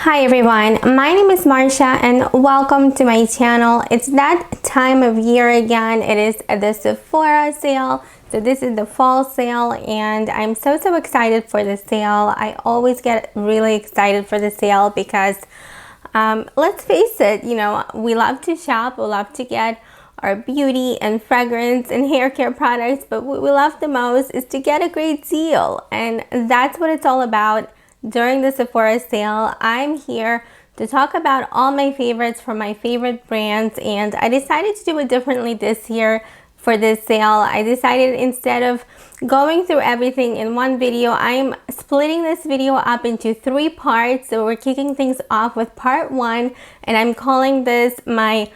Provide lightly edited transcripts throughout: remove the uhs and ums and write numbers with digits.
Hi everyone, my name is Marsha and welcome to my channel. It's that time of year again. It is the Sephora sale. So this is the fall sale and I'm so excited for the sale. I always get really excited for the sale because let's face it, you know, we love to shop, we love to get our beauty and fragrance and hair care products, but what we love the most is to get a great deal, and that's what it's all about. During the Sephora sale, I'm here to talk about all my favorites from my favorite brands, and I decided to do it differently this year for this sale. I decided instead of going through everything in one video, I'm splitting this video up into 3 parts. So we're kicking things off with part 1, and I'm calling this my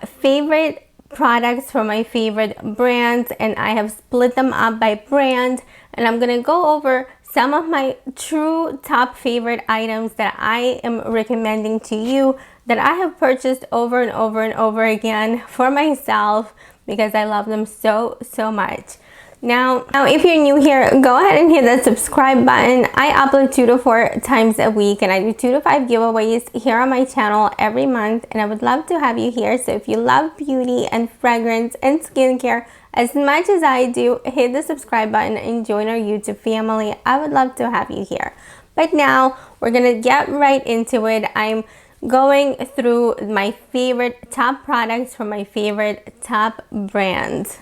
favorite products from my favorite brands, and I have split them up by brand, and I'm gonna go over some of my true top favorite items that I am recommending to you, that I have purchased over and over and over again for myself because I love them so much. Now if you're new here, go ahead and hit that subscribe button. I upload 2 to 4 times a week, and I do 2 to 5 giveaways here on my channel every month, and I would love to have you here. So if you love beauty and fragrance and skincare as much as I do, hit the subscribe button and join our YouTube family. I would love to have you here. But now we're gonna get right into it. I'm going through my favorite top products from my favorite top brands.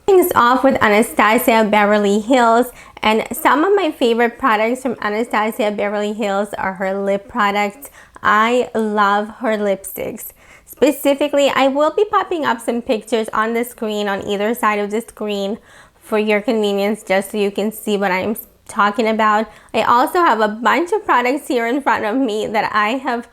Things off with Anastasia Beverly Hills, and some of my favorite products from Anastasia Beverly Hills are her lip products. I love her lipsticks. Specifically, I will be popping up some pictures on the screen, on either side of the screen for your convenience, just so you can see what I'm talking about. I also have a bunch of products here in front of me that I have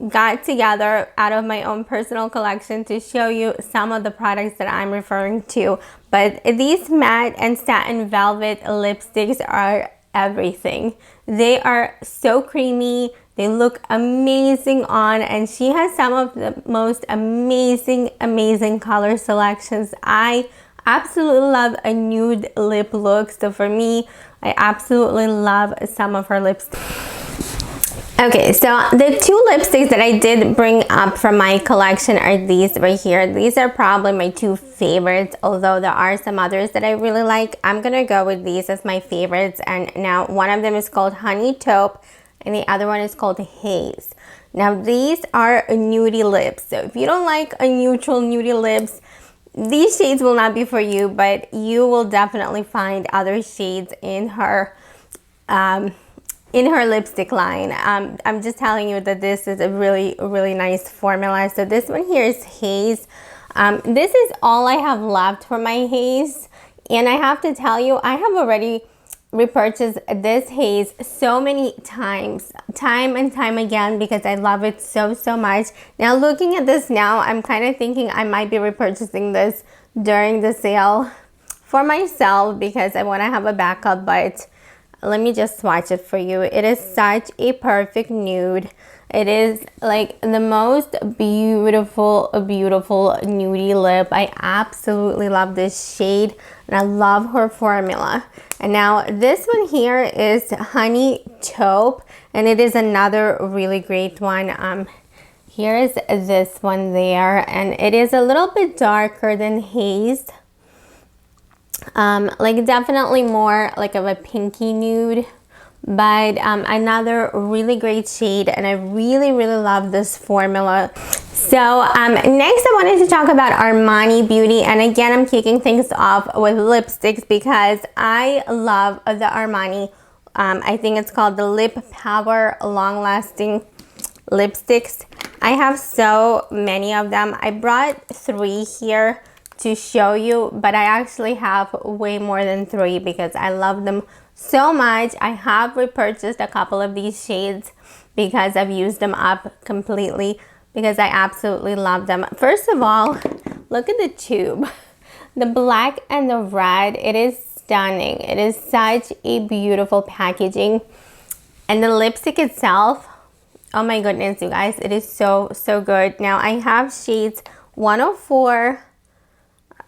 got together out of my own personal collection to show you some of the products that I'm referring to. But these matte and satin velvet lipsticks are everything. They are so creamy. They look amazing on, and she has some of the most amazing color selections. I absolutely love a nude lip look. So for me, I absolutely love some of her lipsticks. Okay, so the 2 lipsticks that I did bring up from my collection are these right here. These are probably my 2 favorites, although there are some others that I really like. I'm gonna go with these as my favorites, and now one of them is called Honey Taupe and the other one is called Haze. Now these are nudie lips, so if you don't like a neutral nudie lips, these shades will not be for you, but you will definitely find other shades in her lipstick line. I'm just telling you that this is a really nice formula. So this one here is Haze. This is all I have left for my Haze, and I have to tell you, I have already repurchased this Haze so many times, time and time again, because I love it so much. Now looking at this now, I'm kind of thinking I might be repurchasing this during the sale for myself because I want to have a backup, but let me just swatch it for you. It is such a perfect nude. It is like the most beautiful nudie lip. I absolutely love this shade, and I love her formula. And now this one here is Honey Taupe, and it is another really great one. Here is this one there, and it is a little bit darker than Haze. Like definitely more like of a pinky nude, but another really great shade, and I really love this formula. So next I wanted to talk about Armani Beauty, and again I'm kicking things off with lipsticks because I love the Armani, I think it's called the Lip Power Long Lasting lipsticks. I have so many of them. I brought 3 here to show you, but I actually have way more than 3 because I love them so much. I have repurchased a couple of these shades because I've used them up completely because I absolutely love them. First of all, look at the tube. The black and the red, it is stunning. It is such a beautiful packaging, and the lipstick itself, oh my goodness you guys, it is so good. Now I have shades 104,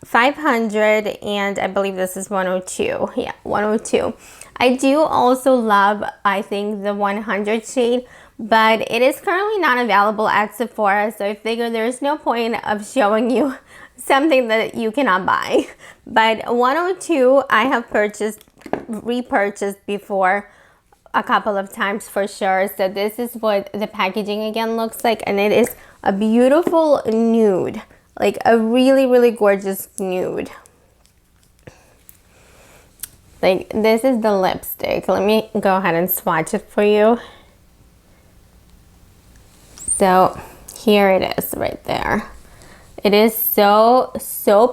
500, and I believe this is 102. Yeah, 102. I do also love, I think, the 100 shade, but it is currently not available at Sephora, so I figure there's no point of showing you something that you cannot buy. But 102 I have repurchased before a couple of times for sure. So this is what the packaging again looks like, and it is a beautiful nude, like a really gorgeous nude. Like, this is the lipstick. Let me go ahead and swatch it for you. So here it is right there. It is so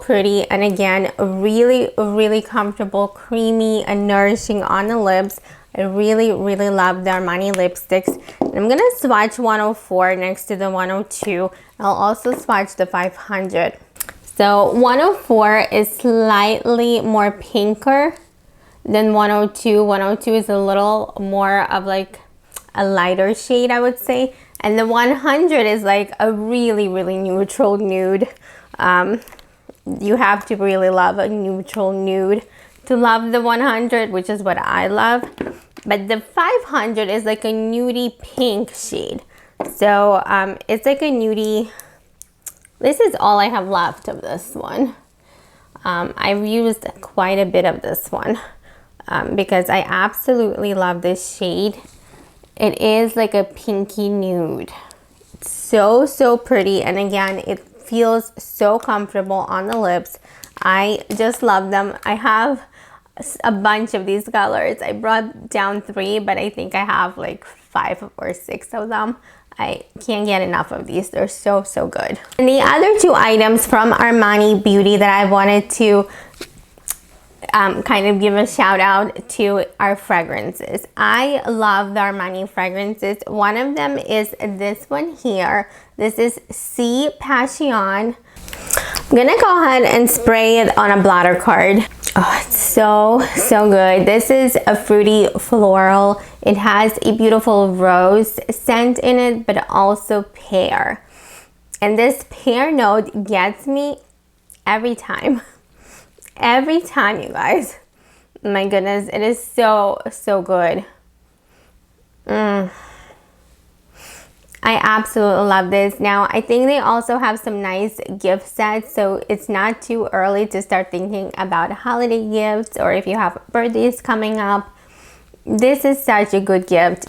pretty, and again, really comfortable, creamy and nourishing on the lips. I really love the Armani lipsticks. And I'm gonna swatch 104 next to the 102. I'll also swatch the 500. So 104 is slightly more pinker than 102. 102 is a little more of like a lighter shade, I would say. And the 100 is like a really neutral nude. You have to really love a neutral nude to love the 100, which is what I love. But the 500 is like a nudie pink shade. So it's like a nudie. This is all I have left of this one. I've used quite a bit of this one because I absolutely love this shade. It is like a pinky nude. It's so pretty, and again, it feels so comfortable on the lips. I just love them. I have a bunch of these colors. I brought down 3, but I think I have like 5 or 6 of them. I can't get enough of these. They're so good. And the other 2 items from Armani Beauty that I wanted to kind of give a shout out to our fragrances. I love the Armani fragrances. One of them is this one here. This is Passione. I'm gonna go ahead and spray it on a blotter card. Oh, it's so good. This is a fruity floral. It has a beautiful rose scent in it, but also pear. And this pear note gets me every time. Every time, you guys. My goodness, it is so good. I absolutely love this. Now, I think they also have some nice gift sets, so it's not too early to start thinking about holiday gifts, or if you have birthdays coming up. This is such a good gift.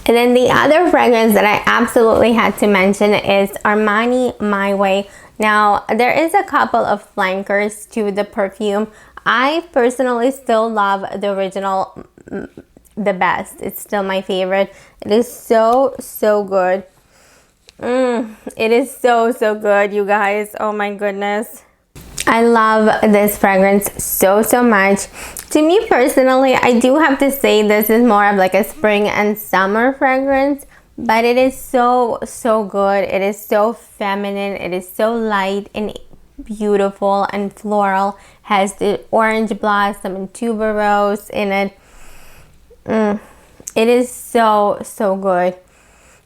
And then the other fragrance that I absolutely had to mention is Armani My Way. Now, there is a couple of flankers to the perfume. I personally still love the original the best. It's still my favorite. It is so good. It is so good, you guys. Oh my goodness. I love this fragrance so much. To me personally, I do have to say this is more of like a spring and summer fragrance, but it is so good. It is so feminine. It is so light and beautiful and floral. Has the orange blossom and tuberose in it. It is so good.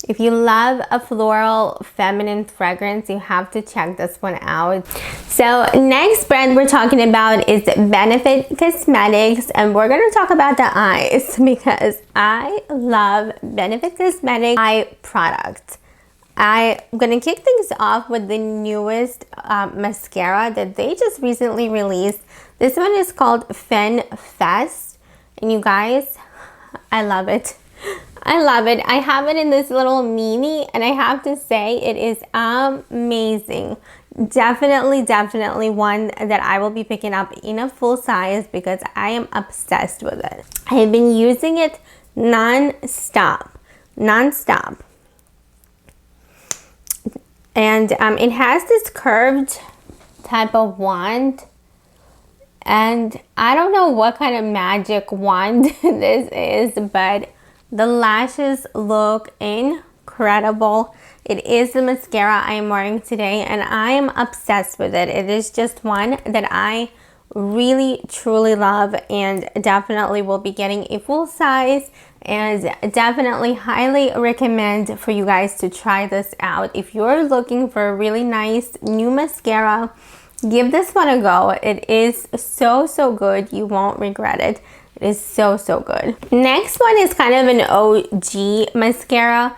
If you love a floral feminine fragrance, you have to check this one out. So next brand we're talking about is Benefit Cosmetics, and we're going to talk about the eyes because I love Benefit Cosmetics eye products. I'm going to kick things off with the newest mascara that they just recently released. This one is called Fen Fest, and you guys, I love it. I love it. I have it in this little mini, and I have to say it is amazing. Definitely one that I will be picking up in a full size because I am obsessed with it. I have been using it non-stop. And it has this curved type of wand, and I don't know what kind of magic wand this is, but the lashes look incredible. It is the mascara I am wearing today, and I am obsessed with it. It is just one that I really truly love, and definitely will be getting a full size, and definitely highly recommend for you guys to try this out. If you're looking for a really nice new mascara, give this one a go. It is so good. You won't regret it. It is so good. Next one is kind of an OG mascara,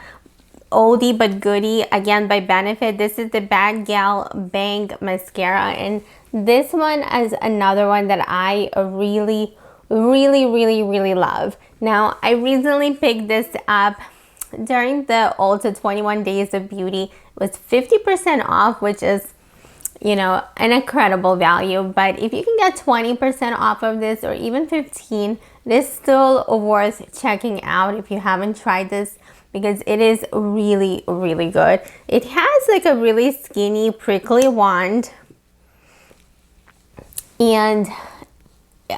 oldie but goodie, again by Benefit. This is the BADgal Bang Mascara, and this one is another one that I really love. Now, I recently picked this up during the Ulta 21 Days of Beauty. It was 50% off, which is, you know, an incredible value. But if you can get 20% off of this, or even 15%, it is still worth checking out if you haven't tried this, because it is really good. It has like a really skinny prickly wand, and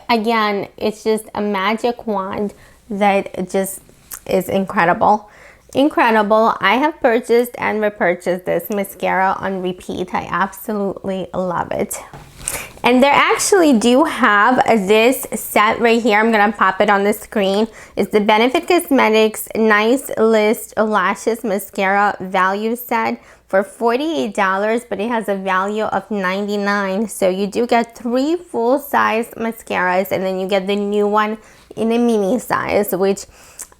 again, it's just a magic wand that just is incredible. I have purchased and repurchased this mascara on repeat. I absolutely love it. And they actually do have this set right here. I'm gonna pop it on the screen. It's the Benefit Cosmetics Nice List Lashes Mascara Value Set for $48, but it has a value of $99. So you do get 3 full-size mascaras, and then you get the new one in a mini size, which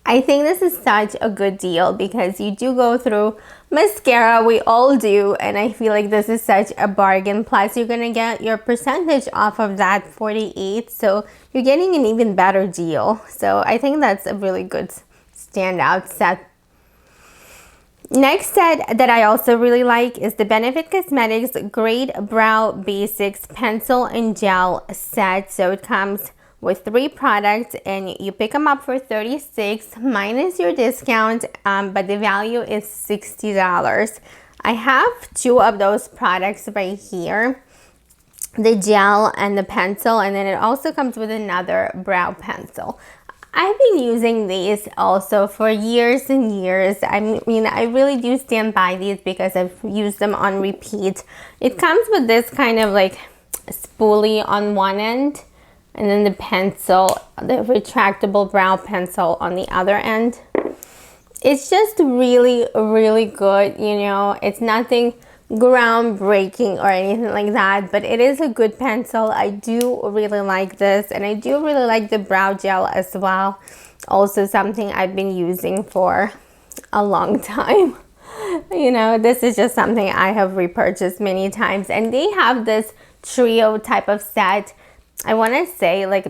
I think this is such a good deal, because you do go through mascara, we all do, and I feel like this is such a bargain. Plus, you're gonna get your percentage off of that 48, so you're getting an even better deal. So I think that's a really good standout set. Next set that I also really like is the Benefit Cosmetics Great Brow Basics Pencil and Gel Set. So it comes with 3 products, and you pick them up for $36 minus your discount, but the value is $60. I have 2 of those products right here, the gel and the pencil, and then it also comes with another brow pencil. I've been using these also for years and years. I mean, I really do stand by these because I've used them on repeat. It comes with this kind of like spoolie on one end, and then the pencil, the retractable brow pencil on the other end. It's just really good, you know. It's nothing groundbreaking or anything like that, but it is a good pencil. I do really like this, and I do really like the brow gel as well. Also something I've been using for a long time. You know, this is just something I have repurchased many times, and they have this trio type of set, I want to say like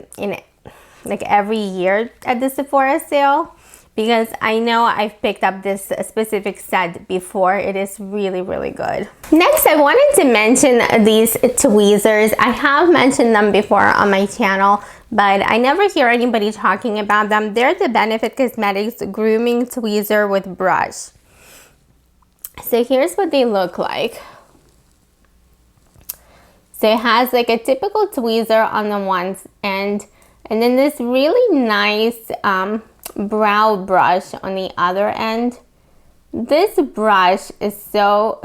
every year at the Sephora sale, because I know I've picked up this specific set before. It is really good. Next, I wanted to mention these tweezers. I have mentioned them before on my channel, but I never hear anybody talking about them. They're the Benefit Cosmetics Grooming Tweezer with Brush. So here's what they look like. So it has like a typical tweezer on the one end, and then this really nice brow brush on the other end. This brush is so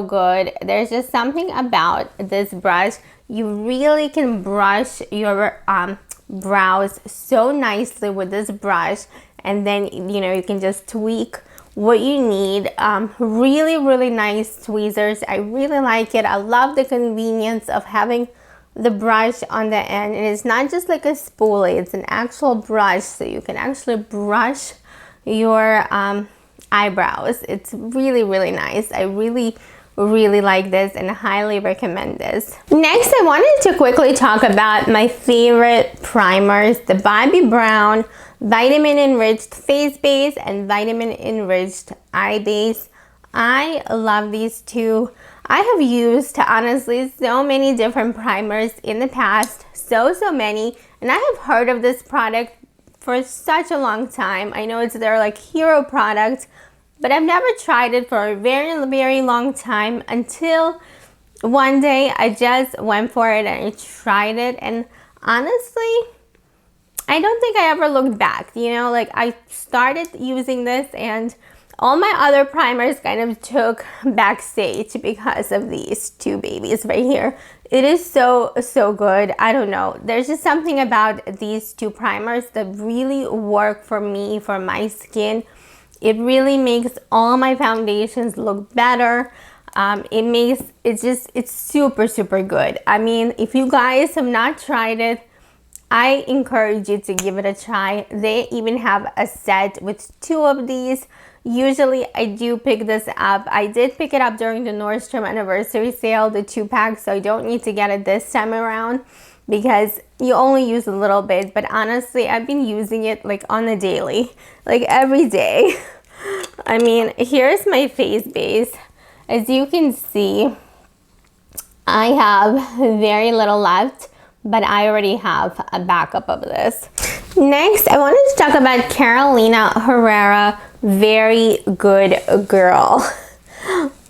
good. There's just something about this brush. You really can brush your brows so nicely with this brush, and then, you know, you can just tweak what you need. Really nice tweezers. I really like it. I love the convenience of having the brush on the end, and it's not just like a spoolie, it's an actual brush, so you can actually brush your eyebrows. It's really nice. I really like this and highly recommend this. Next, I wanted to quickly talk about my favorite primers, the Bobbi Brown Vitamin Enriched Face Base and Vitamin Enriched Eye Base. I love these two. I have used, honestly, so many different primers in the past, so many, and I have heard of this product for such a long time. I know it's their like hero product, but I've never tried it for a very long time, until one day I just went for it and I tried it, and honestly, I don't think I ever looked back. You know, like I started using this and all my other primers kind of took backstage because of these two babies right here. It is so good. I don't know. There's just something about these two primers that really work for me, for my skin. It really makes all my foundations look better. It's super good. I mean, if you guys have not tried it, I encourage you to give it a try. They even have a set with 2 of these. Usually I do pick this up. I did pick it up during the Nordstrom anniversary sale, the 2-pack, so I don't need to get it this time around because you only use a little bit. But honestly, I've been using it like on a daily, like every day. I mean, here's my face base. As you can see, I have very little left, but I already have a backup of this. Next, I wanted to talk about Carolina Herrera Very Good Girl.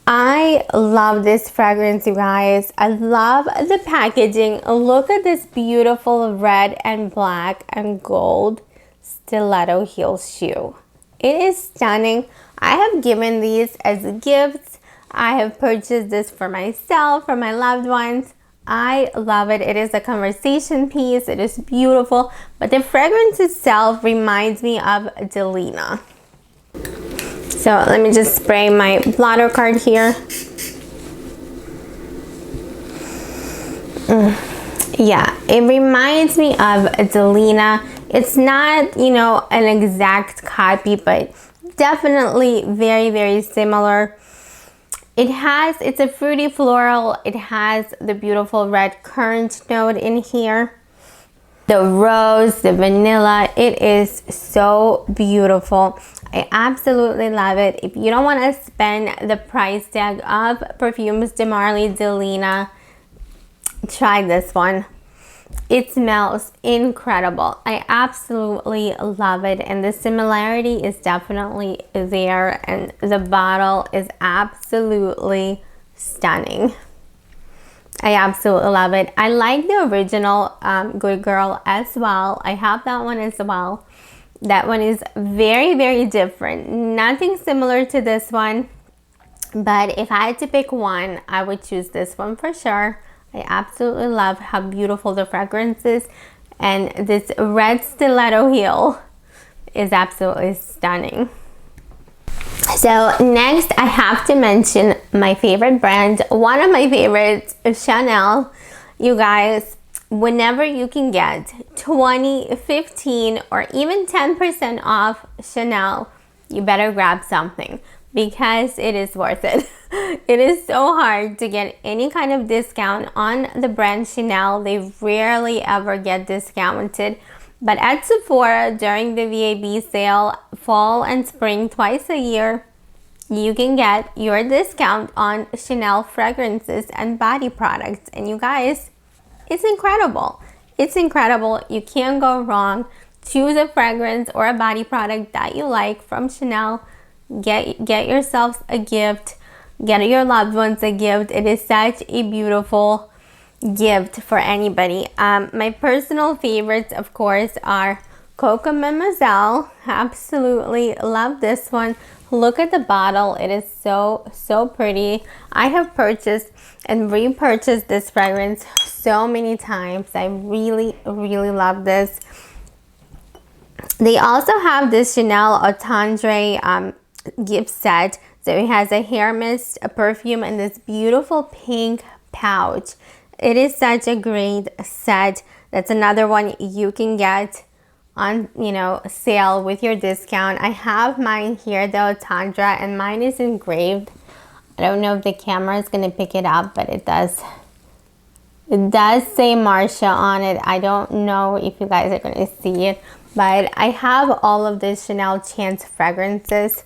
I love this fragrance, you guys. I love the packaging. Look at this beautiful red and black and gold stiletto heel shoe. It is stunning. I have given these as gifts. I have purchased this for myself, for my loved ones. I love it. It is a conversation piece. It is beautiful, but the fragrance itself reminds me of Delina. So let me just spray my blotter card here. Yeah, it reminds me of Delina. It's not, you know, an exact copy, but definitely very, very similar. It's a fruity floral. It has the beautiful red currant note in here. The rose, the vanilla, it is so beautiful. I absolutely love it. If you don't want to spend the price tag of Perfumes de Marly Delina, try this one. It smells incredible. I absolutely love it, and the similarity is definitely there, and the bottle is absolutely stunning. I absolutely love it. I like the original Good Girl as well. I have that one as well. That one is very, very different. Nothing similar to this one, but if I had to pick one, I would choose this one for sure. I absolutely love how beautiful the fragrance is, and this red stiletto heel is absolutely stunning. So next, I have to mention my favorite brand, one of my favorites, Chanel. You guys, whenever you can get 20, 15, or even 10% off Chanel, you better grab something because it is worth it. It is so hard to get any kind of discount on the brand Chanel. They rarely ever get discounted. But at Sephora, during the VIB sale, fall and spring, twice a year, you can get your discount on Chanel fragrances and body products. And you guys, it's incredible. It's incredible. You can't go wrong. Choose a fragrance or a body product that you like from Chanel. Get yourselves a gift. Get your loved ones a gift. It is such a beautiful gift for anybody. My personal favorites, of course, are Coco Mademoiselle. Absolutely love this one. Look at the bottle. It is so pretty. I have purchased and repurchased this fragrance so many times. I really love this. They also have this Chanel Tendre gift set. So it has a hair mist, a perfume, and this beautiful pink pouch. It is such a great set. That's another one you can get on, you know, sale with your discount. I have mine here, the Tendre, and mine is engraved. I don't know if the camera is going to pick it up, but it does. It does say Marcia on it. I don't know if you guys are going to see it, but I have all of the Chanel Chance fragrances.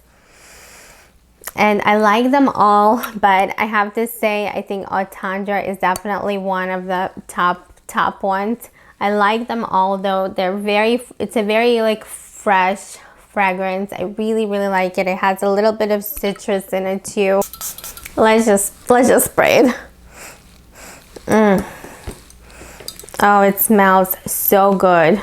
And I like them all, but I have to say, I think Tendre is definitely one of the top ones. I like them all though. It's a very like fresh fragrance. I really like it. It has a little bit of citrus in it too. Let's just spray it. Oh, it smells so good.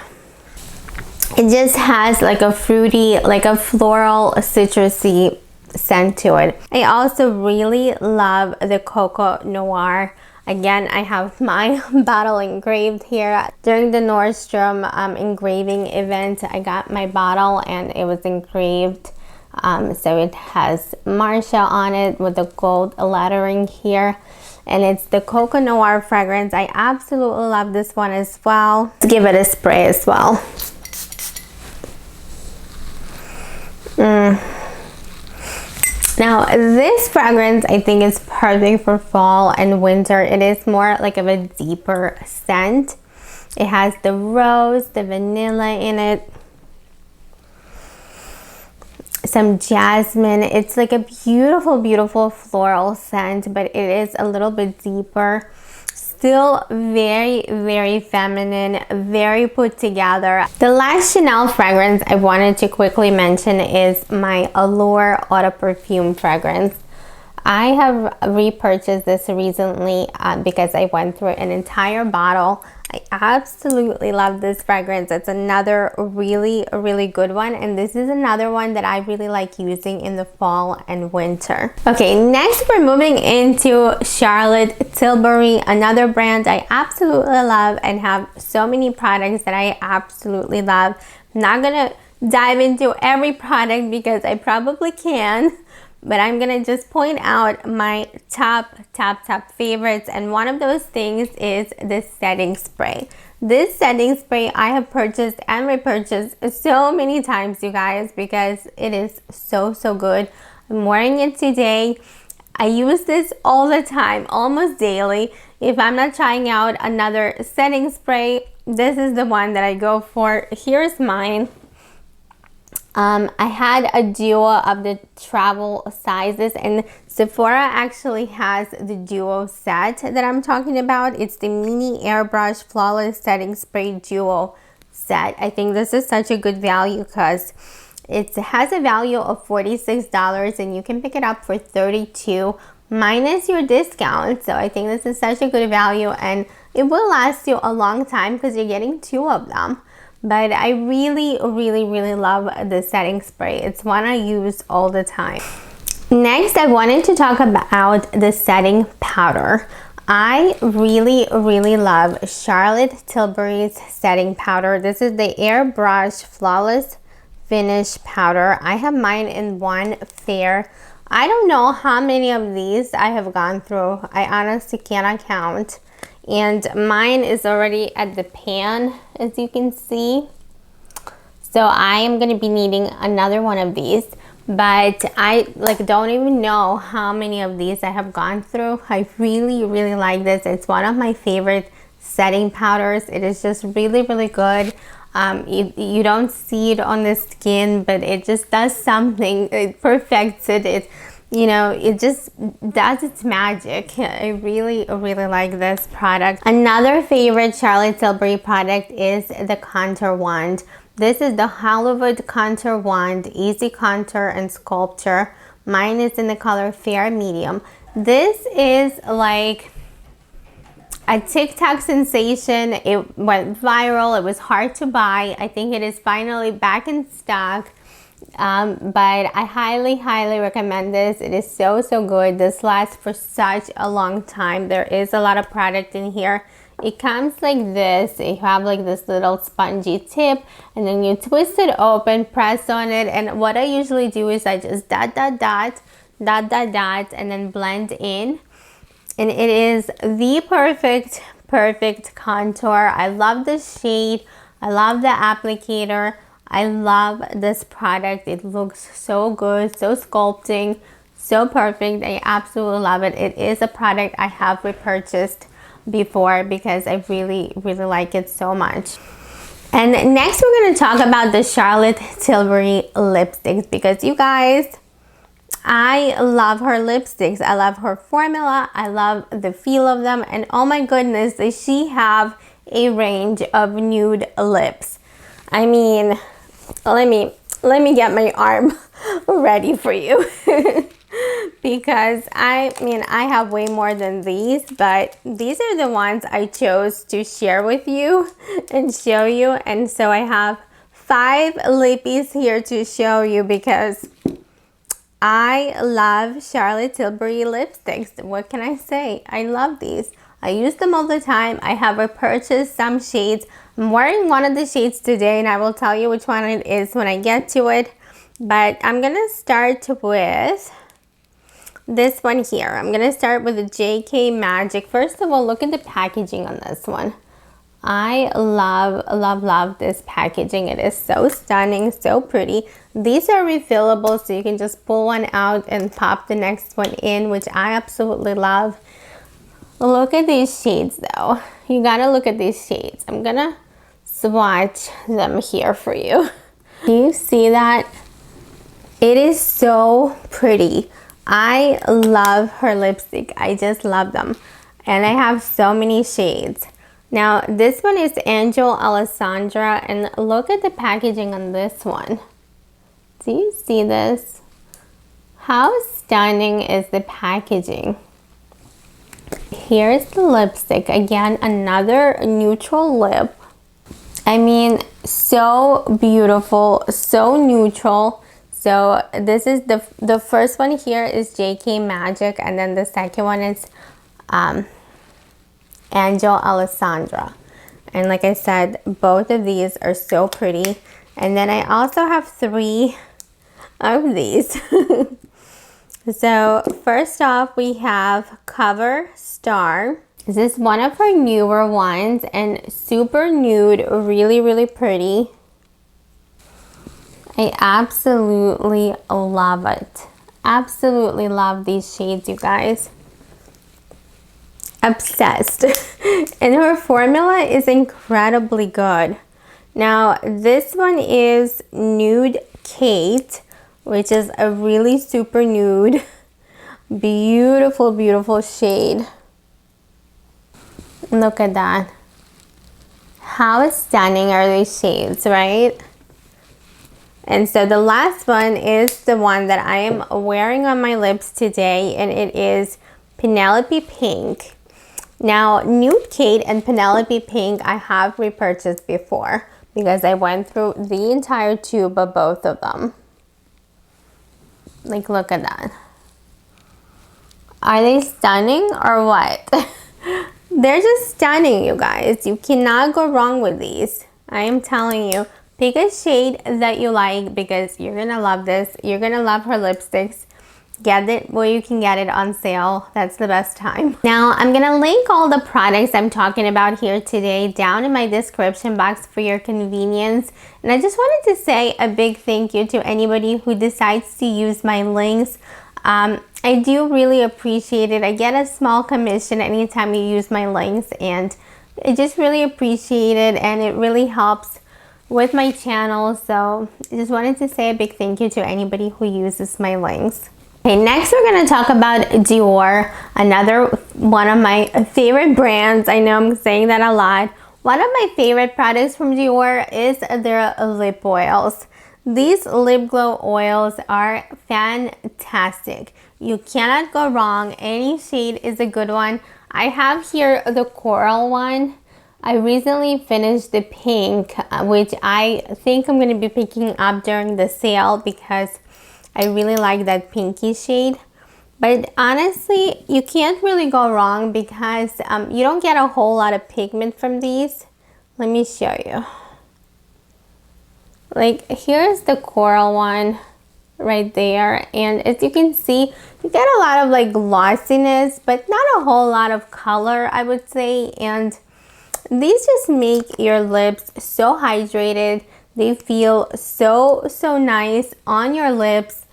It just has like a fruity, like a floral, citrusy scent to it. I also really love the Coco Noir. Again, I have my bottle engraved here. During the Nordstrom engraving event, I got my bottle and it was engraved. So it has Marcia on it with the gold lettering here. And it's the Coco Noir fragrance. I absolutely love this one as well. Let's give it a spray as well. Now this fragrance I think is perfect for fall and winter. It is more like of a deeper scent. It has the rose, the vanilla in it, some jasmine. It's like a beautiful, beautiful floral scent, but it is a little bit deeper. Still very, very feminine, very put together. The last Chanel fragrance I wanted to quickly mention is my Allure Eau Perfume fragrance. I have repurchased this recently because I went through an entire bottle. I absolutely love this fragrance. It's another really, really good one, and this is another one that I really like using in the fall and winter. Okay, next we're moving into Charlotte Tilbury, another brand I absolutely love and have so many products that I absolutely love. I'm not gonna dive into every product because I probably can, but I'm gonna just point out my top favorites, and one of those things is the setting spray. This setting spray I have purchased and repurchased so many times, you guys, because it is so good. I'm wearing it today. I use this all the time, almost daily. If I'm not trying out another setting spray, this is the one that I go for. Here's mine. I had a duo of the travel sizes, and Sephora actually has the duo set that I'm talking about. It's the mini airbrush flawless setting spray duo set. I think this is such a good value because it has a value of $46 and you can pick it up for $32 minus your discount. So I think this is such a good value, and it will last you a long time because you're getting two of them. But I really love the setting spray. It's one I use all the time. Next, I wanted to talk about the setting powder. I really love Charlotte Tilbury's setting powder. This is the Airbrush Flawless Finish powder. I have mine in one fair. I don't know how many of these I have gone through. I honestly cannot count. And mine is already at the pan, as you can see. So I am going to be needing another one of these, but I don't even know how many of these I have gone through. I really like this. It's one of my favorite setting powders. It is just really good. You don't see it on the skin, but it just does something. It perfects it. You know, it just does its magic. I really like this product. Another favorite Charlotte Tilbury product is the contour wand. This is the Hollywood Contour Wand, Easy Contour and Sculpture. Mine is in the color Fair Medium. This is like a TikTok sensation. It went viral. It was hard to buy. I think it is finally back in stock. But I highly recommend this. It is so good. This lasts for such a long time. There is a lot of product in here. It comes like this. You have like this little spongy tip, and then you twist it open, press on it, and what I usually do is I just dot, and then blend in, and it is the perfect contour. I love the shade. I love the applicator. I love this product. It looks so good, so sculpting, so perfect. I absolutely love it. It is a product I have repurchased before because I really like it so much. And next we're going to talk about the Charlotte Tilbury lipsticks, because you guys, I love her lipsticks. I love her formula. I love the feel of them, and oh my goodness, does she have a range of nude lips. I mean, let me get my arm ready for you. Because I have way more than these, but these are the ones I chose to share with you and show you. And so I have 5 lippies here to show you because I love Charlotte Tilbury lipsticks. What can I say? I love these. I use them all the time. I have repurchased some shades. I'm wearing one of the shades today, and I will tell you which one it is when I get to it. But I'm gonna start with this one here. I'm gonna start with the JK Magic. First of all, look at the packaging on this one. I love this packaging. It is so stunning, so pretty. These are refillable, so you can just pull one out and pop the next one in, which I absolutely love. Look at these shades though. You gotta look at these shades. I'm gonna swatch them here for you. Do you see that? It is so pretty. I love her lipstick. I just love them. And I have so many shades. Now this one is Angel Alessandra, and look at the packaging on this one. Do you see this? How stunning is the packaging? Here's the lipstick. Again, another neutral lip. I mean, so beautiful, so neutral. So this is the first one here is JK Magic, and then the second one is Angel Alessandra. And like I said, both of these are so pretty. And then I also have 3 of these. So first off, we have Cover Star. This is one of her newer ones and super nude, really pretty. I absolutely love it. Absolutely love these shades, you guys. Obsessed. And her formula is incredibly good. Now this one is Nude Kate, which is a really super nude, beautiful shade. Look at that. How stunning are these shades, right? And so the last one is the one that I am wearing on my lips today, and it is Penelope Pink. Now, Nude Kate and Penelope Pink I have repurchased before because I went through the entire tube of both of them. Like, look at that. Are they stunning or what? They're just stunning, you guys. You cannot go wrong with these. I am telling you, pick a shade that you like because you're gonna love this. You're gonna love her lipsticks. Get it where you can get it on sale. That's the best time. Now, I'm gonna link all the products I'm talking about here today down in my description box for your convenience. And I just wanted to say a big thank you to anybody who decides to use my links. I do really appreciate it. I get a small commission anytime you use my links, and I just really appreciate it, and it really helps with my channel. So I just wanted to say a big thank you to anybody who uses my links. Okay, next we're going to talk about Dior, another one of my favorite brands. I know I'm saying that a lot. One of my favorite products from Dior is their lip oils. These lip glow oils are fantastic. You cannot go wrong. Any shade is a good one. I have here the coral one. I recently finished the pink, which I think I'm going to be picking up during the sale because I really like that pinky shade. But honestly, you can't really go wrong because you don't get a whole lot of pigment from these. Let me show you. Like, here's the coral one right there, and as you can see, you get a lot of like glossiness, but not a whole lot of color, I would say. And these just make your lips so hydrated. They feel so nice on your lips.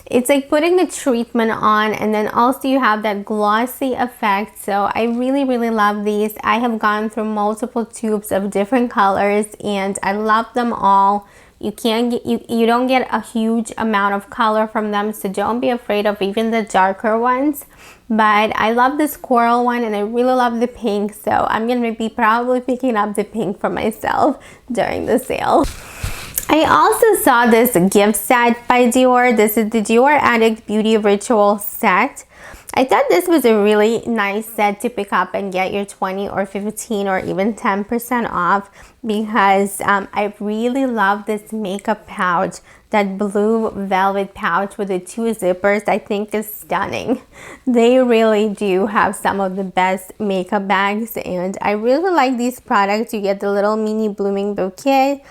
It's like putting the treatment on, and then also you have that glossy effect. So I really love these. I have gone through multiple tubes of different colors and I love them all. You don't get a huge amount of color from them, so don't be afraid of even the darker ones. But I love this coral one and I really love the pink, so I'm gonna be probably picking up the pink for myself during the sale. I also saw this gift set by Dior. This is the Dior Addict Beauty Ritual set. I thought this was a really nice set to pick up and get your 20 or 15 or even 10% off because I really love this makeup pouch. That blue velvet pouch with the 2 zippers I think is stunning. They really do have some of the best makeup bags, and I really like these products. You get the little mini blooming bouquet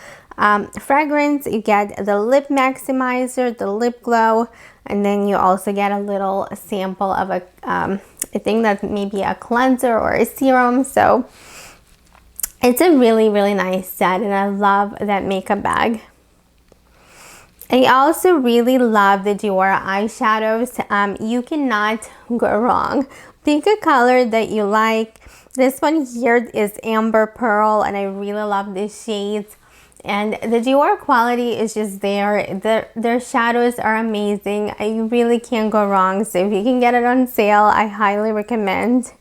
fragrance, you get the lip maximizer, the lip glow, and then you also get a little sample of a I think that maybe a cleanser or a serum. So It's a really, really nice set, and I love that makeup bag. I also really love the Dior eyeshadows. You cannot go wrong. Pick a color that you like. This one here is Amber Pearl, and I really love these shades. And the Dior quality is just there. Their shadows are amazing. I really can't go wrong. So if you can get it on sale, I highly recommend.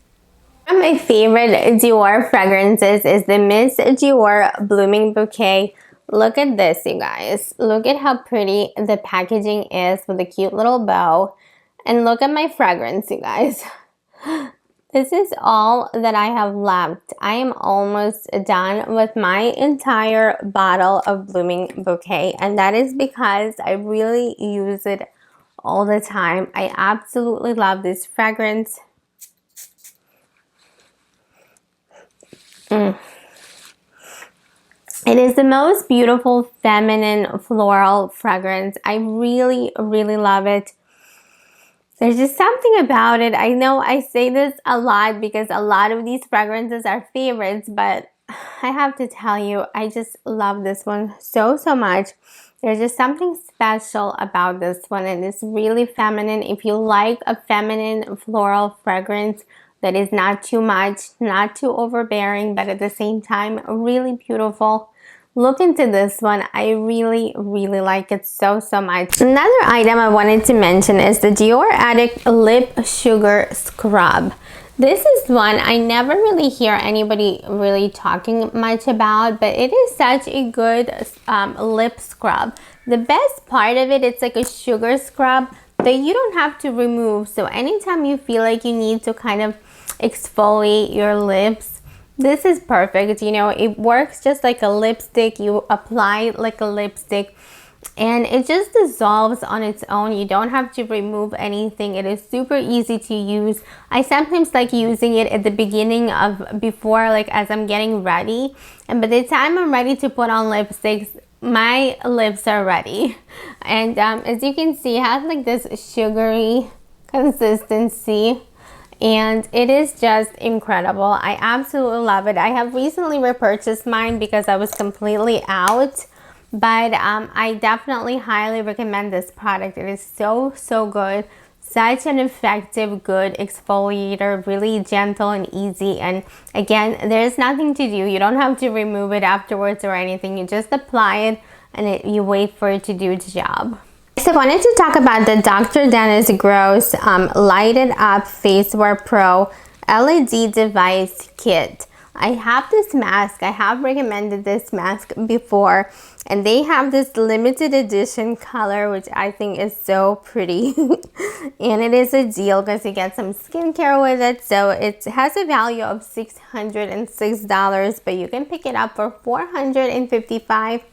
One of my favorite Dior fragrances is the Miss Dior Blooming Bouquet. Look at this, you guys. Look at how pretty the packaging is with a cute little bow. And look at my fragrance, you guys. This is all that I have left. I am almost done with my entire bottle of Blooming Bouquet. And that is because I really use it all the time. I absolutely love this fragrance. It is the most beautiful feminine floral fragrance. I really, really love it. There's just something about it. I know I say this a lot because a lot of these fragrances are favorites, but I have to tell you, I just love this one so, so much. There's just something special about this one, and it's really feminine. If you like a feminine floral fragrance that is not too much, not too overbearing, but at the same time really beautiful, look into this one. I really, really like it so, so much. Another item I wanted to mention is the Dior Addict Lip Sugar Scrub. This is one I never really hear anybody really talking much about, but it is such a good lip scrub. The best part of it, it's like a sugar scrub that you don't have to remove. So anytime you feel like you need to kind of exfoliate your lips, this is perfect. You know, it works just like a lipstick. You apply it like a lipstick and it just dissolves on its own. You don't have to remove anything. It is super easy to use. I sometimes like using it at the beginning of before, like as I'm getting ready, and by the time I'm ready to put on lipsticks, my lips are ready. And as you can see, it has like this sugary consistency, and it is just incredible. I absolutely love it. I have recently repurchased mine because I was completely out, but I definitely highly recommend this product. It is so, so good. Such an effective, good exfoliator, really gentle and easy. And again, there's nothing to do. You don't have to remove it afterwards or anything. You just apply it and you wait for it to do its job. So I wanted to talk about the Dr. Dennis Gross Lighted Up Face Wear Pro LED Device Kit. I have this mask. I have recommended this mask before, and they have this limited edition color, which I think is so pretty. And it is a deal because you get some skincare with it. So it has a value of $606, but you can pick it up for $455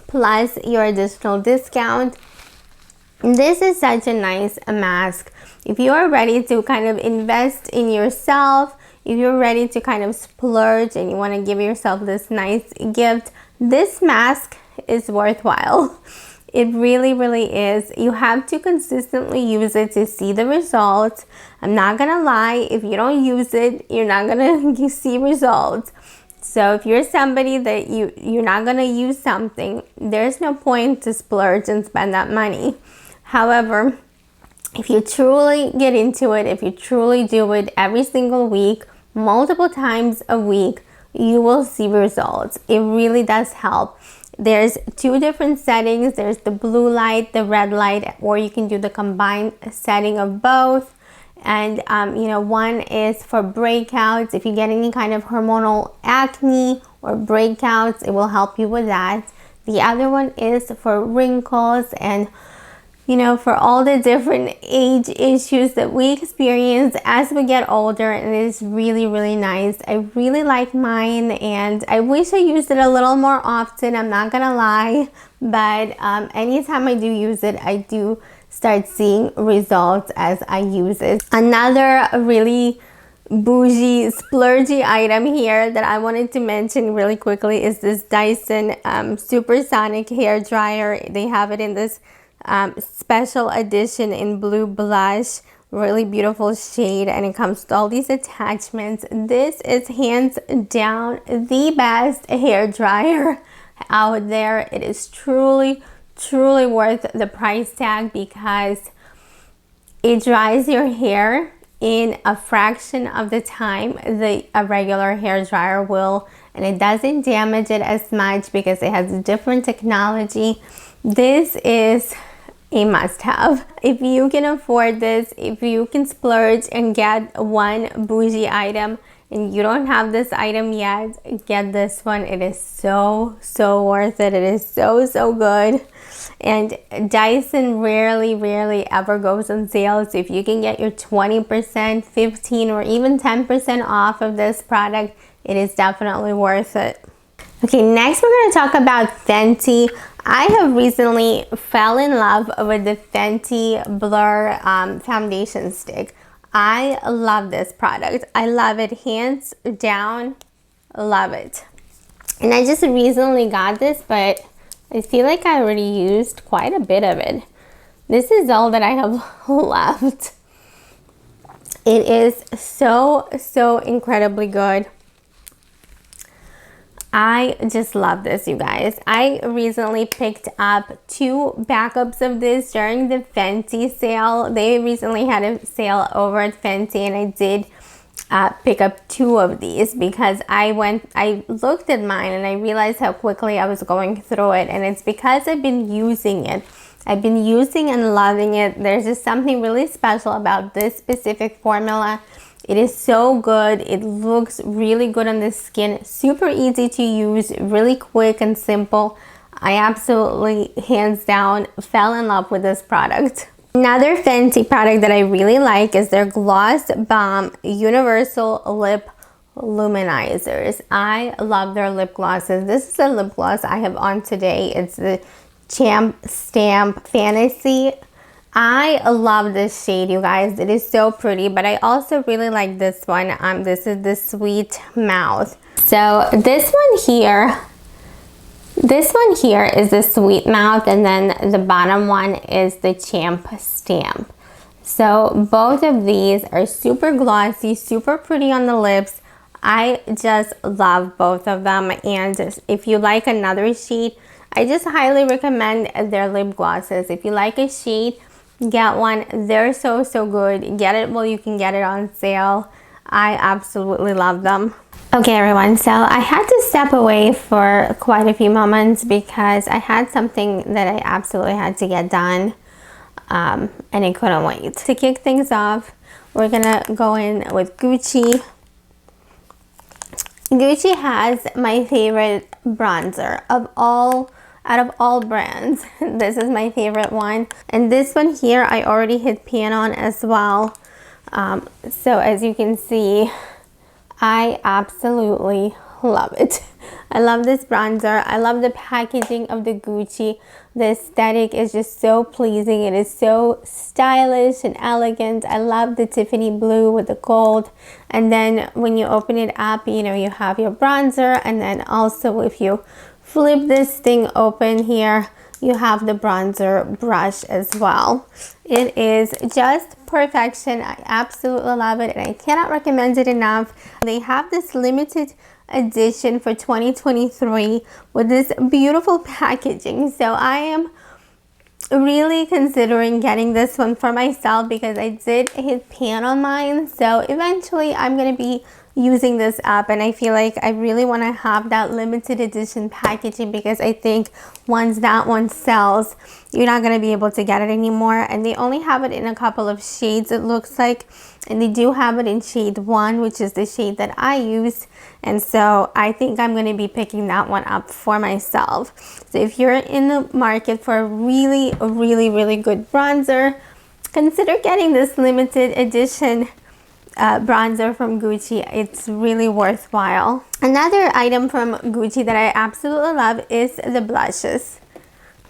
plus your additional discount. This is such a nice mask. If you are ready to kind of invest in yourself, if you're ready to kind of splurge and you want to give yourself this nice gift, this mask is worthwhile. It really, really is. You have to consistently use it to see the results. I'm not gonna lie, if you don't use it, you're not gonna see results. So if you're somebody that you're not gonna use something, there's no point to splurge and spend that money. However, if you truly get into it, if you truly do it every single week, multiple times a week, you will see results. It really does help. There's two different settings. There's the blue light, the red light, or you can do the combined setting of both. And you know, one is for breakouts. If you get any kind of hormonal acne or breakouts, it will help you with that. The other one is for wrinkles and, you know, for all the different age issues that we experience as we get older. And it is really, really nice. I really like mine, and I wish I used it a little more often. I'm not gonna lie, but anytime I do use it, I do start seeing results as I use it. Another really bougie, splurgy item here that I wanted to mention really quickly is this Dyson Supersonic hair dryer. They have it in this special edition in blue blush. really beautiful shade, and it comes with all these attachments. This is hands down the best hair dryer out there. It is truly worth the price tag because it dries your hair in a fraction of the time a regular hair dryer will, and it doesn't damage it as much because it has a different technology. This is a must-have. If you can afford this, if you can splurge and get one bougie item and you don't have this item yet, get this one. It is so worth it. It is so good. And Dyson rarely ever goes on sale, so if you can get your 20%, 15 or even 10% off of this product, it is definitely worth it. Okay, next we're going to talk about Fenty. I have recently fell in love with the Fenty Blur foundation stick. I love this product. I love it hands down. Love it. And I just recently got this, but I feel like I already used quite a bit of it. This is all that I have left. It is so incredibly good. I just love this, you guys. I recently picked up 2 backups of this during the Fenty sale. They recently had a sale over at Fenty, and I did pick up 2 of these because I looked at mine and I realized how quickly I was going through it, and it's because I've been using it. I've been using and loving it. There's just something really special about this specific formula. It is so good. It looks really good on the skin. Super easy to use, really quick and simple. I absolutely, hands down, fell in love with this product. Another Fenty product that I really like is their Gloss Bomb Universal Lip Luminizers. I love their lip glosses. This is a lip gloss I have on today. It's the Champ Stamp Fantasy. I love this shade, you guys. It is so pretty, but I also really like this one. This is the Sweet Mouth. So this one here is the Sweet Mouth, and then the bottom one is the Champ Stamp. So both of these are super glossy, super pretty on the lips. I just love both of them, and if you like another shade, I just highly recommend their lip glosses. If you like a shade, get one. They're so good. Get it while you can get it on sale. I absolutely love them. Okay everyone, so I had to step away for quite a few moments because I had something that I absolutely had to get done, and it couldn't wait. To kick things off, we're gonna go in with Gucci. Gucci has my favorite bronzer out of all brands. This is my favorite one, and this one here I already hit pan on as well. So as you can see, I absolutely love it. I love this bronzer. I love the packaging of the Gucci. The aesthetic is just so pleasing. It is so stylish and elegant. I love the Tiffany blue with the gold, and then when you open it up, you know, you have your bronzer, and then also if you flip this thing open here, you have the bronzer brush as well. It is just perfection. I absolutely love it, and I cannot recommend it enough. They have this limited edition for 2023 with this beautiful packaging, so I am really considering getting this one for myself because I did hit pan on mine. So eventually I'm going to be using this up, and I feel like I really want to have that limited edition packaging because I think once that one sells, you're not going to be able to get it anymore. And they only have it in a couple of shades, it looks like, and they do have it in shade 1, which is the shade that I use, and so I think I'm going to be picking that one up for myself. So if you're in the market for a really good bronzer, consider getting this limited edition bronzer from Gucci. It's really worthwhile. Another item from Gucci that I absolutely love is the blushes.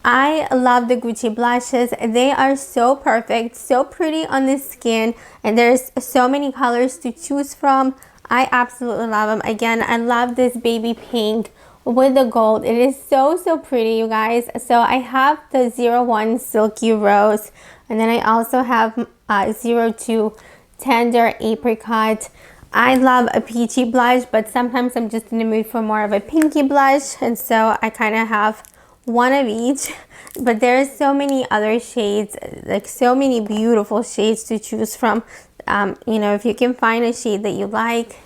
I love the Gucci blushes. They are so perfect, so pretty on the skin, and there's so many colors to choose from. I absolutely love them. Again, I love this baby pink with the gold. It is so pretty, you guys. So I have the 01 Silky Rose, and then I also have 02 Tender Apricot. I love a peachy blush, but sometimes I'm just in the mood for more of a pinky blush, and so I kind of have one of each. But there's so many other shades, like so many beautiful shades to choose from. You know, if you can find a shade that you like,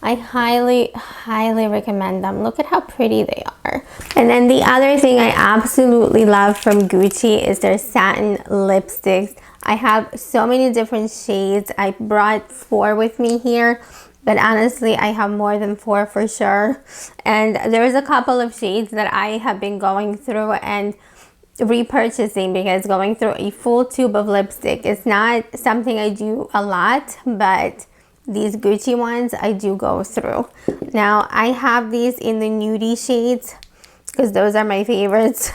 I highly recommend them. Look at how pretty they are. And then the other thing I absolutely love from Gucci is their satin lipsticks. I have so many different shades. I brought 4 with me here, but honestly I have more than 4 for sure. And there's a couple of shades that I have been going through and repurchasing, because going through a full tube of lipstick is not something I do a lot, but these Gucci ones I do go through. Now I have these in the nudie shades because those are my favorites.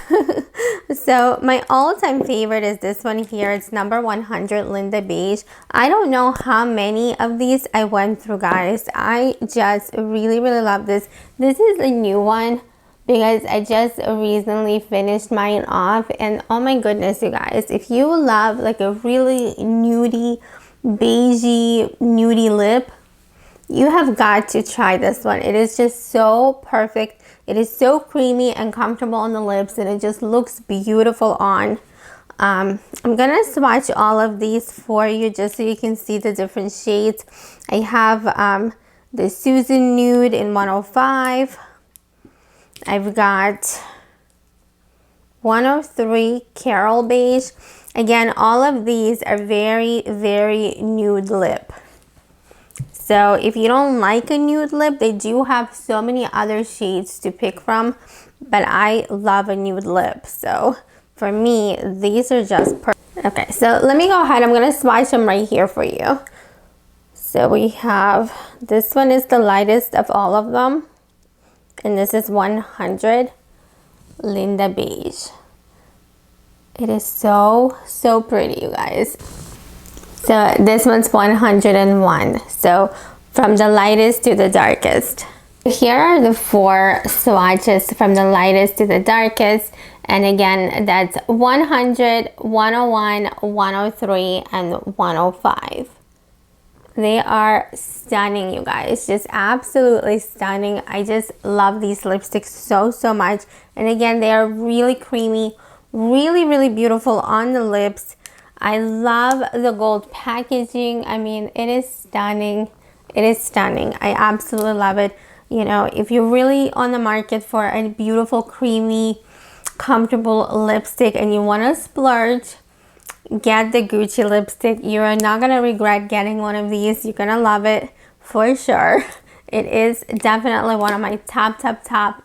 So my all-time favorite is this one here. It's number 100 Linda Beige. I don't know how many of these I went through, guys. I just really love this. This is a new one because I just recently finished mine off, and oh my goodness, you guys, if you love like a really nudie, beigey, nudie lip, you have got to try this one. It is just so perfect. It is so creamy and comfortable on the lips, and it just looks beautiful on. I'm gonna swatch all of these for you just so you can see the different shades. I have the Susan Nude in 105. I've got 103 Carol Beige. Again, all of these are very nude lip. So if you don't like a nude lip, they do have so many other shades to pick from, but I love a nude lip. So for me, these are just perfect. Okay, so let me go ahead. I'm gonna swatch them right here for you. So we have, this one is the lightest of all of them, and this is 100 Linda Beige. It is so pretty, you guys. So this one's 101. So from the lightest to the darkest. Here are the 4 swatches from the lightest to the darkest. And again, that's 100, 101, 103, and 105. They are stunning, you guys. Just absolutely stunning. I just love these lipsticks so much. And again, they are really creamy, really beautiful on the lips. I love the gold packaging. I mean, it is stunning. It is stunning. I absolutely love it. You know, if you're really on the market for a beautiful, creamy, comfortable lipstick and you want to splurge, get the Gucci lipstick. You're not going to regret getting one of these. You're going to love it for sure. It is definitely one of my top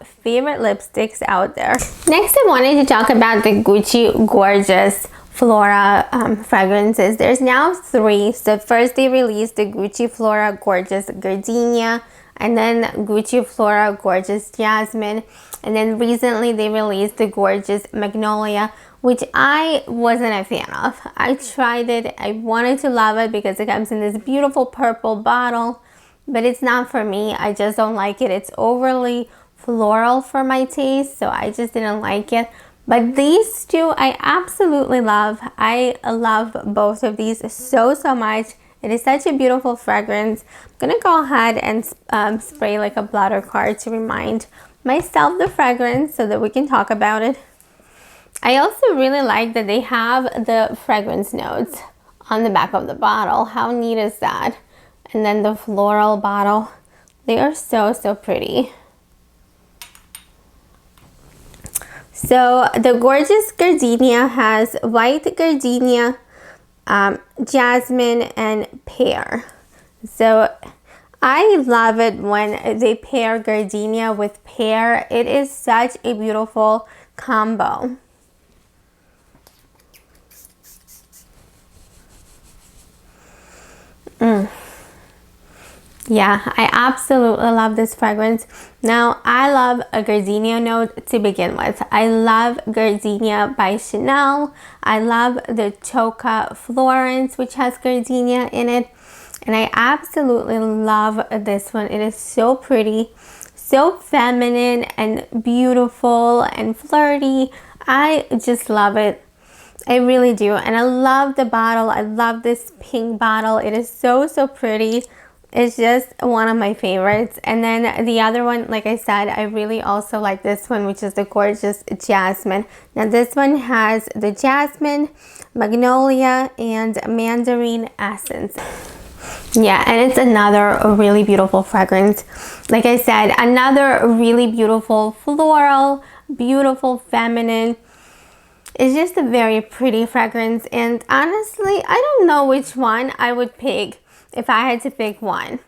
favorite lipsticks out there. Next, I wanted to talk about the Gucci Gorgeous Flora fragrances. There's now 3. So first they released the Gucci Flora Gorgeous Gardenia, and then Gucci Flora Gorgeous Jasmine, and then recently they released the Gorgeous Magnolia, which I wasn't a fan of. I tried it. I wanted to love it because it comes in this beautiful purple bottle, but it's not for me. I just don't like it. It's overly floral for my taste, so I just didn't like it. But these 2 I absolutely love. I love both of these so much. It is such a beautiful fragrance. I'm gonna go ahead and spray like a blotter card to remind myself the fragrance so that we can talk about it. I also really like that they have the fragrance notes on the back of the bottle. How neat is that? And then the floral bottle. They are so pretty. So the Gorgeous Gardenia has white gardenia, jasmine, and pear. So I love it when they pair gardenia with pear. It is such a beautiful combo. Yeah, I absolutely love this fragrance. Now, I love a gardenia note to begin with. I love Gardenia by Chanel. I love the Toca Florence, which has gardenia in it. And I absolutely love this one. It is so pretty, so feminine and beautiful and flirty. I just love it. I really do. And I love the bottle. I love this pink bottle. It is so pretty. It's just one of my favorites. And then the other one, like I said, I really also like this one, which is the gorgeous jasmine. Now this one has the jasmine, magnolia, and mandarin essence. Yeah, and it's another really beautiful fragrance. Like I said, another really beautiful floral, beautiful feminine. It's just a very pretty fragrance, and honestly, I don't know which one I would pick if I had to pick one.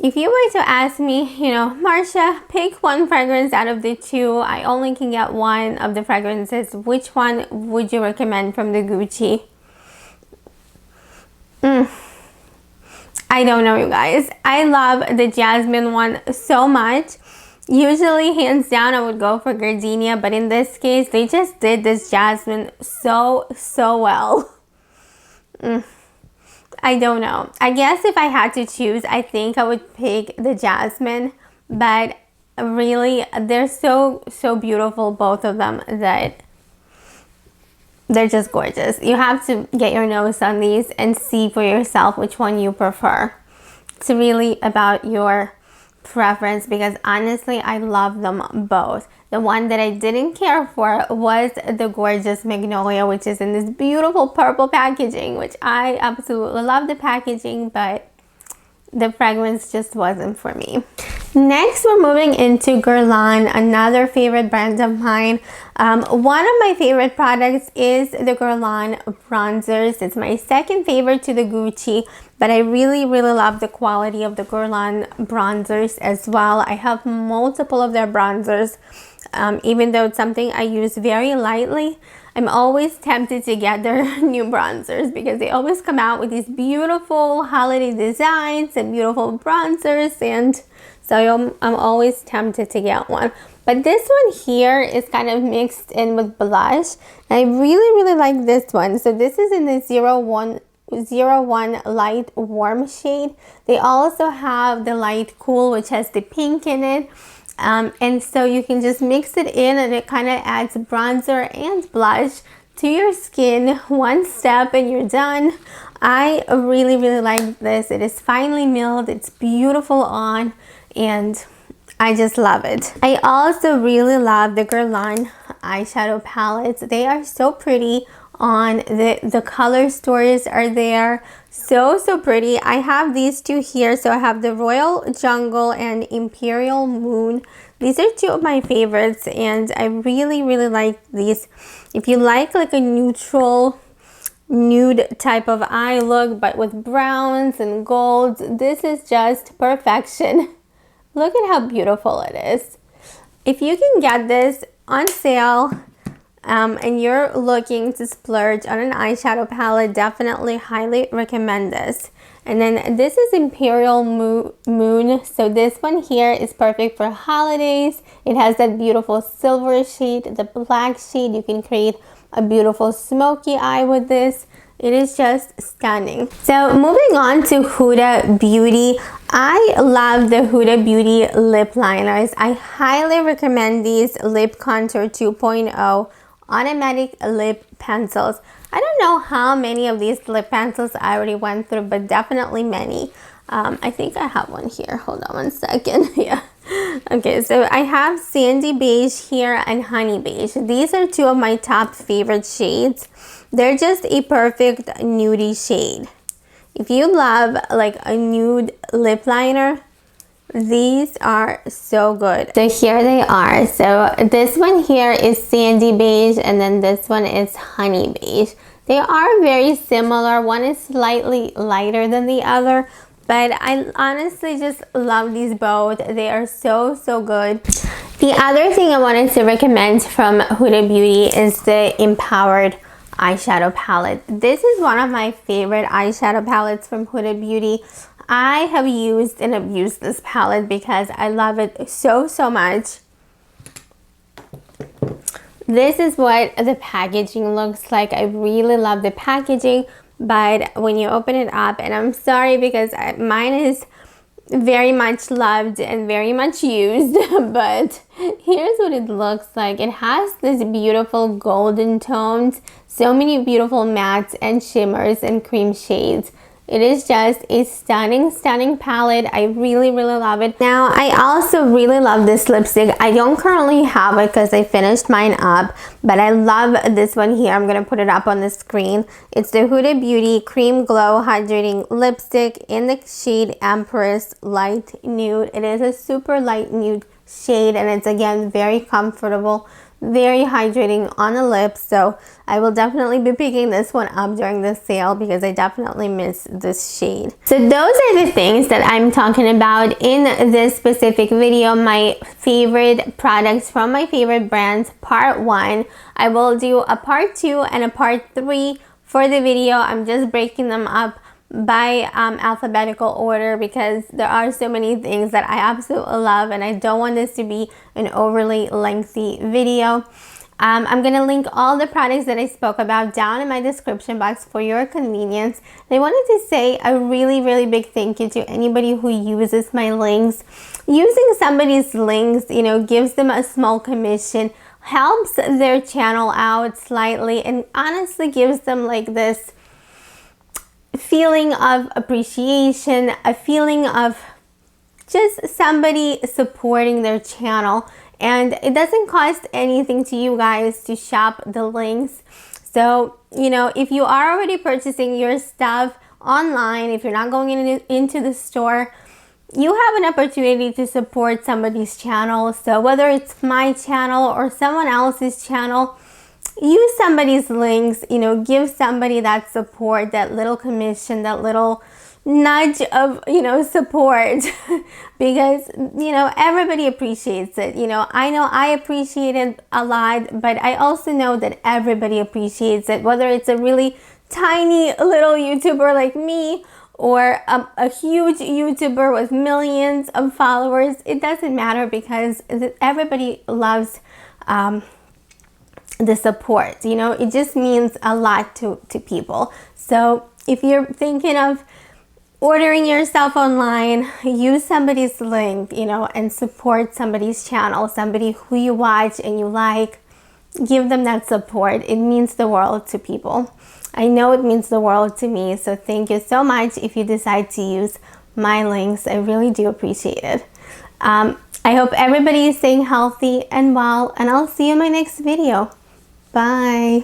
If you were to ask me, you know, Marcia, pick one fragrance out of the two, I only can get one of the fragrances, which one would you recommend from the Gucci? I don't know, you guys. I love the jasmine one so much. Usually, hands down, I would go for gardenia, but in this case, they just did this jasmine so well. I don't know. I guess if I had to choose, I think I would pick the jasmine, but really, they're so beautiful, both of them, that they're just gorgeous. You have to get your nose on these and see for yourself which one you prefer. It's really about your preference, because honestly, I love them both. The one that I didn't care for was the gorgeous magnolia, which is in this beautiful purple packaging, which I absolutely love the packaging, but the fragrance just wasn't for me. Next, we're moving into Guerlain, another favorite brand of mine. One of my favorite products is the Guerlain bronzers. It's my second favorite to the Gucci, but I really love the quality of the Guerlain bronzers as well. I have multiple of their bronzers. Even though it's something I use very lightly, I'm always tempted to get their new bronzers because they always come out with these beautiful holiday designs and beautiful bronzers, and so I'm always tempted to get one. But this one here is kind of mixed in with blush, and I really like this one. So this is in the 01 light warm shade. They also have the light cool, which has the pink in it. And so you can just mix it in, and it kind of adds bronzer and blush to your skin. One step and you're done. I really like this. It is finely milled, it's beautiful on, and I just love it. I also really love the Guerlain eyeshadow palettes. They are so pretty on. The color stories are there. So pretty. I have these two here. So I have the Royal Jungle and Imperial Moon. These are two of my favorites, and I really like these. If you like a neutral nude type of eye look, but with browns and golds, this is just perfection. Look at how beautiful it is. If you can get this on sale, and you're looking to splurge on an eyeshadow palette, definitely highly recommend this. And then this is Imperial Moon. So this one here is perfect for holidays. It has that beautiful silver shade, the black shade. You can create a beautiful smoky eye with this. It is just stunning. So moving on to Huda Beauty. I love the Huda Beauty lip liners. I highly recommend these Lip Contour 2.0 automatic lip pencils. I don't know how many of these lip pencils I already went through, but definitely many. I think I have one here. Hold on one second. Yeah. Okay, so I have Sandy Beige here and Honey Beige. These are two of my top favorite shades. They're just a perfect nudie shade. If you love like a nude lip liner, these are so good. So here they are. So this one here is Sandy Beige, and then this one is Honey Beige. They are very similar. One is slightly lighter than the other, but I honestly just love these both. They are so good. The other thing I wanted to recommend from Huda Beauty is the Empowered eyeshadow palette. This is one of my favorite eyeshadow palettes from Huda Beauty. I have used and abused this palette because I love it so much. This is what the packaging looks like. I really love the packaging, but when you open it up, and I'm sorry because mine is very much loved and very much used. But here's what it looks like. It has this beautiful golden tones, so many beautiful mattes and shimmers and cream shades. It is just a stunning palette. I really love it. Now, I also really love this lipstick. I don't currently have it because I finished mine up, but I love this one here. I'm gonna put it up on the screen. It's the Huda Beauty Cream Glow Hydrating Lipstick in the shade Empress Light Nude. It is a super light nude shade, and it's again very comfortable, very hydrating on the lips. So I will definitely be picking this one up during the sale because I definitely miss this shade. So those are the things that I'm talking about in this specific video, my favorite products from my favorite brands, part 1. I will do a part 2 and a part 3 for the video. I'm just breaking them up by alphabetical order because there are so many things that I absolutely love, and I don't want this to be an overly lengthy video. I'm gonna link all the products that I spoke about down in my description box for your convenience. And I wanted to say a really big thank you to anybody who uses my links. Using somebody's links, you know, gives them a small commission, helps their channel out slightly, and honestly gives them like this feeling of appreciation, a feeling of just somebody supporting their channel. And it doesn't cost anything to you guys to shop the links. So, you know, if you are already purchasing your stuff online, if you're not going into the store, you have an opportunity to support somebody's channel. So whether it's my channel or someone else's channel, use somebody's links, you know, give somebody that support, that little commission, that little nudge of, you know, support because, you know, everybody appreciates it. You know I appreciate it a lot, but I also know that everybody appreciates it, whether it's a really tiny little YouTuber like me or a huge YouTuber with millions of followers. It doesn't matter because everybody loves the support. You know, it just means a lot to people. So if you're thinking of ordering yourself online, use somebody's link, you know, and support somebody's channel, somebody who you watch and you like. Give them that support. It means the world to people. I know it means the world to me. So thank you so much if you decide to use my links. I really do appreciate it. I hope everybody is staying healthy and well, and I'll see you in my next video. Bye.